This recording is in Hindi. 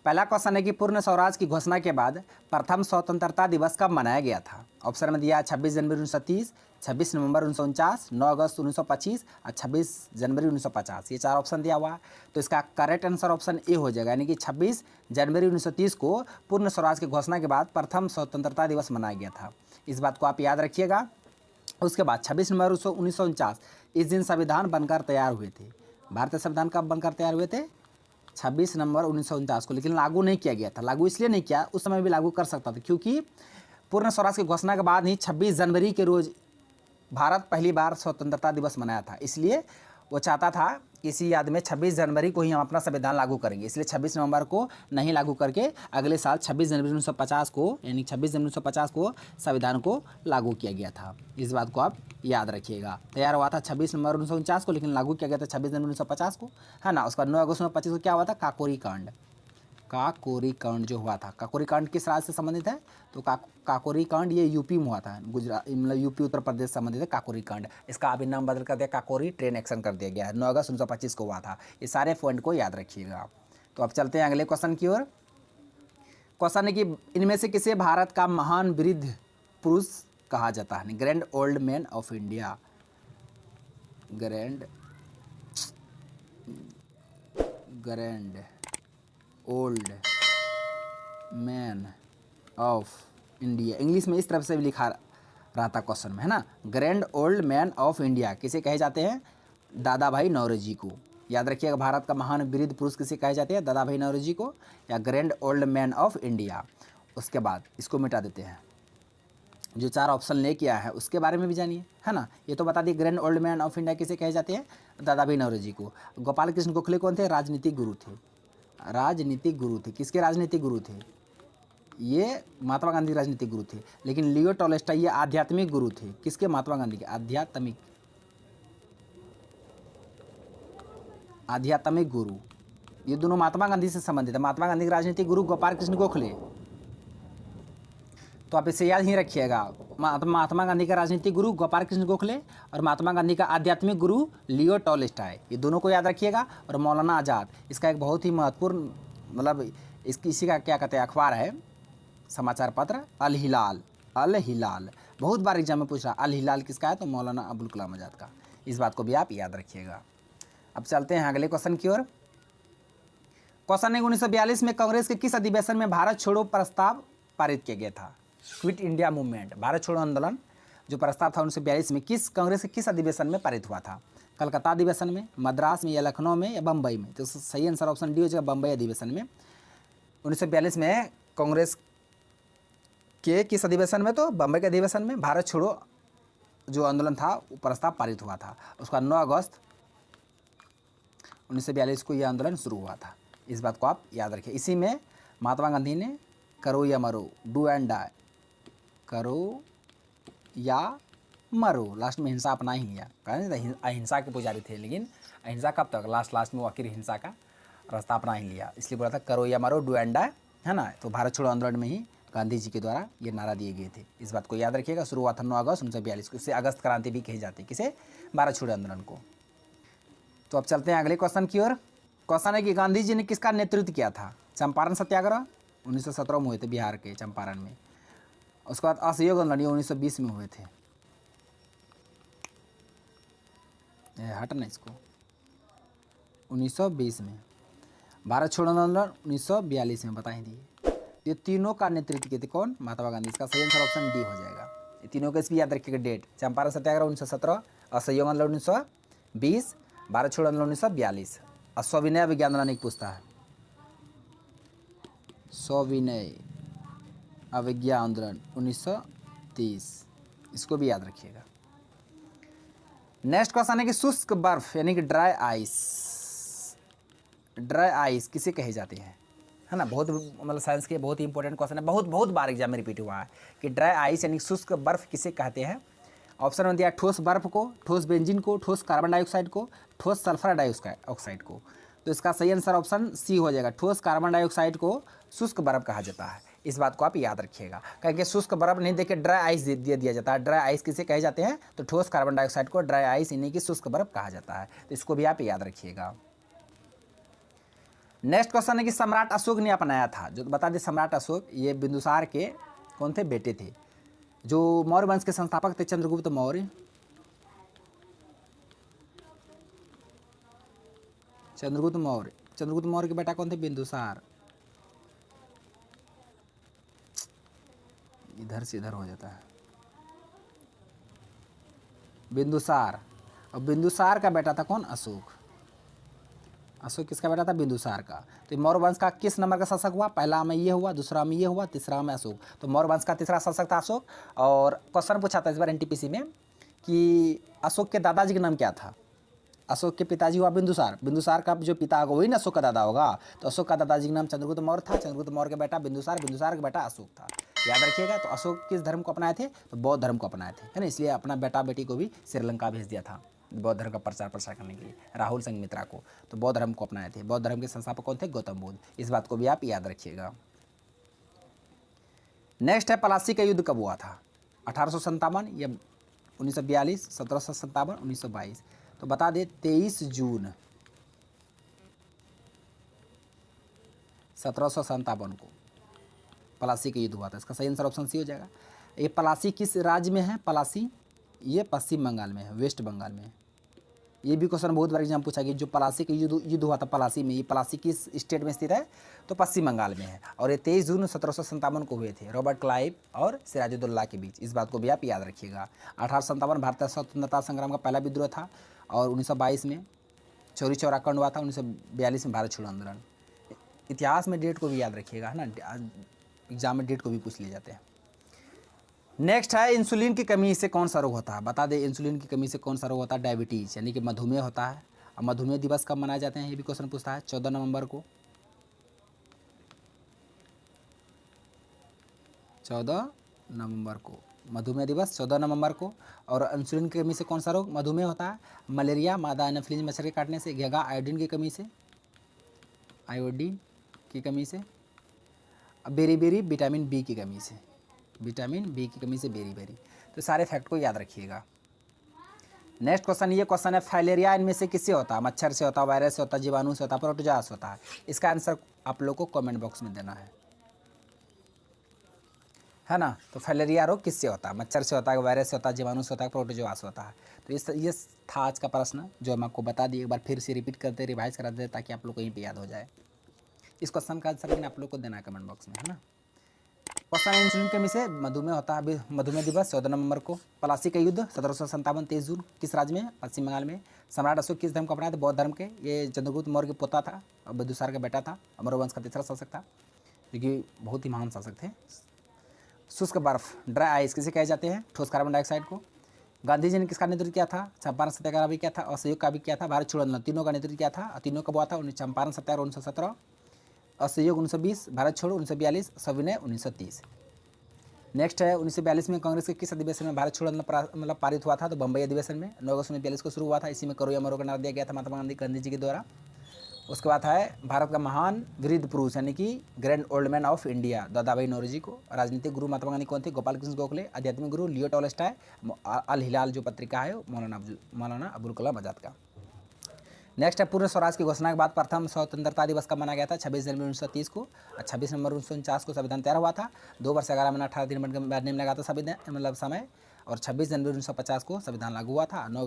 पहला क्वेश्चन है कि पूर्ण स्वराज की घोषणा के बाद प्रथम स्वतंत्रता दिवस कब मनाया गया था। ऑप्शन में दिया 26 जनवरी 1930, 26 नवंबर 1949, 9 अगस्त 1925 और 26 जनवरी 1950। ये 4 ऑप्शन दिया हुआ है। तो इसका करेक्ट आंसर ऑप्शन ए हो जाएगा, यानी कि 26 जनवरी 1930 को पूर्ण स्वराज की घोषणा के बाद प्रथम स्वतंत्रता दिवस मनाया गया था। इस बात को आप याद रखिएगा। उसके बाद 26 नवंबर 1949 इस दिन संविधान बनकर तैयार हुए थे। भारतीय संविधान कब बनकर तैयार हुए थे? 26 नवंबर 1949 को, लेकिन लागू नहीं किया गया था। लागू इसलिए नहीं किया, उस समय भी लागू कर सकता था, क्योंकि पूर्ण स्वराज की घोषणा के बाद ही 26 जनवरी के रोज भारत पहली बार स्वतंत्रता दिवस मनाया था। इसलिए वो चाहता था कि इसी याद में 26 जनवरी को ही हम अपना संविधान लागू करेंगे। इसलिए 26 नवंबर को नहीं लागू करके अगले साल 26 जनवरी 1950 को, यानी 26 जनवरी 1950 को संविधान को लागू किया गया था। इस बात को आप याद रखिएगा। तैयार हुआ था 26 नवंबर 1949 को, लेकिन लागू किया गया था 26 जनवरी 1950 को, है ना। उसका 9 अगस्त 1925 को क्या हुआ था? काकोरी कांड। काकोरी कांड जो हुआ था, काकोरी कांड किस राज्य से संबंधित है? तो काकोरी कांड ये यूपी में हुआ था, गुजरात मतलब यूपी उत्तर प्रदेश से संबंधित है काकोरी कांड। इसका अभी नाम बदल कर दिया, काकोरी ट्रेन एक्शन कर दिया गया है। 9 अगस्त 1925 को हुआ था। ये सारे पॉइंट को याद रखिएगा। तो अब चलते हैं अगले क्वेश्चन की ओर। क्वेश्चन है कि इनमें से किसे भारत का महान वृद्ध पुरुष कहा जाता है? Grand old man of India. Grand old man of India. English में इस तरफ से भी लिखा रहा था क्वेश्चन में, है ना। Grand old man of India किसे कहे जाते हैं? दादा भाई नौरोजी को। याद रखिएगा, भारत का महान वृद्ध पुरुष किसे कहे जाते हैं? दादा भाई नौरोजी को, या grand old man of India. उसके बाद इसको मिटा देते हैं। जो 4 ऑप्शन लेके आया है उसके बारे में भी जानिए, है ना। ये तो बता दिए grand old man of India किसे कहे जाते हैं? दादा भाई नौरोजी को। गोपाल कृष्ण गोखले कौन थे? राजनीतिक गुरु थे। राजनीतिक गुरु थे। किसके राजनीतिक गुरु थे? ये महात्मा गांधी राजनीतिक गुरु थे। लेकिन लियो टॉल्स्टॉय ये आध्यात्मिक गुरु थे। किसके? महात्मा गांधी के। आध्यात्मिक गुरु। ये दोनों महात्मा गांधी से संबंधित है। महात्मा गांधी के राजनीतिक गुरु गोपाल कृष्ण गोखले। तो आप इसे याद ही रखिएगा। महात्मा गांधी का राजनीतिक गुरु गोपाल कृष्ण गोखले और महात्मा गांधी का आध्यात्मिक गुरु लियो टॉल्स्टॉय। ये दोनों को याद रखिएगा। और मौलाना आज़ाद, इसका एक बहुत ही महत्वपूर्ण मतलब इसी का क्या कहते हैं अखबार है, समाचार पत्र, अल हिलाल। अल हिलाल बहुत बार एग्जाम में पूछ रहा, अल हिलाल किसका है? तो मौलाना अबुल कलाम आज़ाद का। इस बात को भी आप याद रखिएगा। अब चलते हैं अगले क्वेश्चन की ओर। क्वेश्चन है 1942 में कांग्रेस के किस अधिवेशन में भारत छोड़ो प्रस्ताव पारित किया गया था? क्विट इंडिया मूवमेंट, भारत छोड़ो आंदोलन जो प्रस्ताव था 1942 में कांग्रेस के किस अधिवेशन में पारित हुआ था? कलकत्ता अधिवेशन में, मद्रास में, या लखनऊ में, या बम्बई में? तो सही आंसर ऑप्शन डी हो जाएगा, बम्बई अधिवेशन में। 1942 में कांग्रेस के किस अधिवेशन में? तो बम्बई के अधिवेशन में भारत छोड़ो जो आंदोलन था वो प्रस्ताव पारित हुआ था। उसका 9 अगस्त 1942 को यह आंदोलन शुरू हुआ था। इस बात को आप याद रखिए। इसी में महात्मा गांधी ने करो या मरो, डू एंड डाई, करो या मरो, लास्ट में हिंसा अपना ही लिया। कहने अहिंसा के पुजारी थे, लेकिन अहिंसा कब तक? लास्ट में वो आखिर हिंसा का रास्ता अपना ही लिया। इसलिए बोला था करो या मरो, डू एंड डाई, है ना। तो भारत छोड़ो आंदोलन में ही गांधी जी के द्वारा ये नारा दिए गए थे। इस बात को याद रखिएगा। शुरू हुआ था 9 अगस्त 1942 को। इसे अगस्त क्रांति भी कही जाती है। किसे? भारत छोड़ो आंदोलन को। तो अब चलते हैं अगले क्वेश्चन की ओर। क्वेश्चन है कि गांधी जी ने किसका नेतृत्व किया था? चंपारण सत्याग्रह 1917 में हुए थे बिहार के चंपारण में। उसके बाद असहयोग आंदोलन 1920 में हुए थे। हटना इसको। 1920 में। भारत छोड़ो आंदोलन 1942 में, बता ही दिए। ये तीनों का नेतृत्व किए थे कौन? महात्मा गांधी। इसका सही आंसर ऑप्शन डी हो जाएगा। ये तीनों का इसकी याद रखिएगा डेट। चंपारण सत्याग्रह 1917, असहयोग आंदोलन 1920, भारत छोड़ो आंदोलन 1942। और सविनय अवज्ञा आंदोलन एक पूछता है, सविनय अवज्ञा आंदोलन 1930। इसको भी याद रखिएगा। नेक्स्ट क्वेश्चन है कि शुष्क बर्फ यानी कि ड्राई आइस किसे कहे जाते हैं? है ना। बहुत मतलब साइंस के बहुत ही इंपॉर्टेंट क्वेश्चन है। बहुत बार एग्जाम में रिपीट हुआ है कि ड्राई आइस यानी शुष्क बर्फ किसे कहते हैं? ऑप्शन में दिया ठोस बर्फ को, ठोस बेंजीन को, ठोस कार्बन डाइऑक्साइड को, ठोस सल्फर डाइऑक्साइड को। तो इसका सही आंसर ऑप्शन सी हो जाएगा। ठोस कार्बन डाइऑक्साइड को शुष्क बर्फ कहा जाता है। इस बात को आप याद रखिएगा। क्योंकि शुष्क बर्फ नहीं देके ड्राई आइस दे दिया जाता है। ड्राई आइस किसे कहे जाते हैं? तो ठोस कार्बन डाइऑक्साइड को ड्राई आइस यानी कि शुष्क बर्फ कहा जाता है। तो इसको भी आप याद रखिएगा। नेक्स्ट क्वेश्चन है कि सम्राट अशोक ने अपनाया था, जो बता दें सम्राट अशोक ये बिंदुसार के कौन थे, बेटे थे। जो मौर्य वंश के संस्थापक थे चंद्रगुप्त मौर्य, चंद्रगुप्त मौर्य के बेटा कौन थे, बिंदुसार। इधर से इधर हो जाता है, बिंदुसार। और बिंदुसार का बेटा था कौन, अशोक। अशोक किसका बेटा था, बिंदुसार का। तो मौर्य वंश का किस नंबर का शासक हुआ, पहला में ये हुआ, दूसरा में ये हुआ, तीसरा में अशोक। तो मौर्य वंश का तीसरा शासक था अशोक। और क्वेश्चन पूछा था इस बार एनटीपीसी में कि अशोक के दादाजी का नाम क्या था। अशोक के पिताजी हुआ बिंदुसार, बिंदुसार का जो पिता होगा वही ना अशोक का दादा होगा। तो अशोक का दादाजी का नाम चंद्रगुप्त मौर्य था, चंद्रगुप्त मौर्य का बेटा बिंदुसार, बिंदुसार का बेटा अशोक था। याद रखिएगा। तो अशोक किस धर्म को अपनाए थे, तो बौद्ध धर्म को अपनाए थे, है ना। इसलिए अपना बेटा बेटी को भी श्रीलंका भेज दिया था बौद्ध धर्म का प्रचार करने के लिए, राहुल संघमित्रा को। तो बौद्ध धर्म को अपनाए थे। बौद्ध धर्म के संस्थापक कौन थे, गौतम बुद्ध। इस बात को भी आप याद रखिएगा। नेक्स्ट है पलासी का युद्ध कब हुआ था, 1857 या 1942, 1757, 1922। तो बता दे 23 जून 1757 को पलासी का युद्ध हुआ था। इसका सही आंसर ऑप्शन सी हो जाएगा। ये पलासी किस राज्य में है, पलासी ये पश्चिम बंगाल में है, वेस्ट बंगाल में है। ये भी क्वेश्चन बहुत बार एग्जाम पूछा गया, जो पलासी का युद्ध हुआ था पलासी में, ये पलासी किस स्टेट में स्थित है, तो पश्चिम बंगाल में है। और ये 23 जून 1757 को हुए थे, रॉबर्ट क्लाइव और सिराजुद्दौला के बीच। इस बात को भी आप याद रखिएगा। 1857 भारतीय स्वतंत्रता संग्राम का पहला विद्रोह था। और 1922 में चौरी चौरा कांड हुआ था। 1942 में भारत छोड़ो आंदोलन। इतिहास में डेट को भी याद रखिएगा, है ना, एग्जाम में डेट को भी पूछ लिए जाते हैं। नेक्स्ट है इंसुलिन की कमी से कौन सा रोग होता है। बता दें इंसुलिन की कमी से कौन सा रोग होता है, डायबिटीज़ यानी कि मधुमेह होता है। और मधुमेह दिवस कब मनाए जाते हैं, ये भी क्वेश्चन पूछता है, 14 नवंबर को। 14 नवंबर को मधुमेह दिवस, 14 नवंबर को। और इंसुलिन की कमी से कौन सा रोग मधुमेह होता है, मलेरिया, मादा एनाफिलीज मच्छर के काटने से, घेगा आयोडीन की कमी से, आयोडीन की कमी से, बेरी विटामिन बी की कमी से, विटामिन बी की कमी से बेरी। तो सारे फैक्ट को याद रखिएगा। नेक्स्ट क्वेश्चन, ये क्वेश्चन है फाइलेरिया इनमें से किससे होता है, मच्छर से होता है, वायरस से होता है, जीवाणु से होता है, प्रोटोजोआ से होता है। इसका आंसर आप लोग को कमेंट बॉक्स में देना है ना। तो फाइलेरिया रोग किससे होता है, मच्छर से होता है, वायरस से होता है, जीवाणु से होता है, प्रोटोजोआ से होता है। तो ये था आज का प्रश्न, जो हम आपको बता दिए। एक बार फिर से रिपीट करते, रिवाइज करा देते, ताकि आप लोग को यहीं पर याद हो जाए। इस क्वेश्चन का आंसर लेकिन आप लोग को देना है कमेंट बॉक्स में, है ना। क्वेश्चन इंसुलिन कमी से मधुमेह होता है, मधुमेह दिवस 14 नवंबर को। पलासी का युद्ध 1757 23 जून किस राज्य में, पश्चिम बंगाल में। सम्राट अशोक किस धर्म को अपनाया था, बौद्ध धर्म के। ये चंद्रगुप्त मौर्य के पोता था और बिंदुसार का बेटा था, मौर्य वंश का तीसरा शासक था, जो कि बहुत ही महान शासक थे। शुष्क बर्फ, ड्राई आइस किसे कहे जाते हैं, ठोस कार्बन डाइऑक्साइड को। गांधी जी ने किसका नेतृत्व किया था, चंपारण सत्याग्रह भी किया था, असहयोग का भी किया था, भारत छोड़ो आंदोलन, तीनों का नेतृत्व किया था। तीनों कब हुआ था, चंपारण सत्याग्रह 1917, असहयोग 1920, भारत छोड़ो 1942, सविनय 1930। नेक्स्ट है 1942 में कांग्रेस के किस अधिवेशन में भारत छोड़ो आंदोलन पारित हुआ था, तो बम्बई अधिवेशन में 9 अगस्त 1942 को शुरू हुआ था। इसी में करो या मरो का नारा दिया गया था महात्मा गांधी जी के द्वारा। उसके बाद है भारत का महान वृद्ध पुरुष यानी कि grand old man of India, Dadabhai Naoroji को। राजनीतिक गुरु महात्मा गांधी कौन थे, गोपाल कृष्ण गोखले। आध्यात्मिक गुरु लियो टॉलस्टॉय। अल हिलाल जो पत्रिका है मौलाना अबुल कलाम आज़ाद का। नेक्स्ट है पूर्ण स्वराज की घोषणा के बाद प्रथम स्वतंत्रता दिवस कब मनाया गया था, 26 जनवरी 1930 को। 26 नवंबर 1949 को संविधान तैयार हुआ था। 2 वर्ष 11 महीना 18 दिन बाद नेम लगा था संविधान, मतलब समय। और 26 जनवरी 1950 को संविधान लागू हुआ था। 9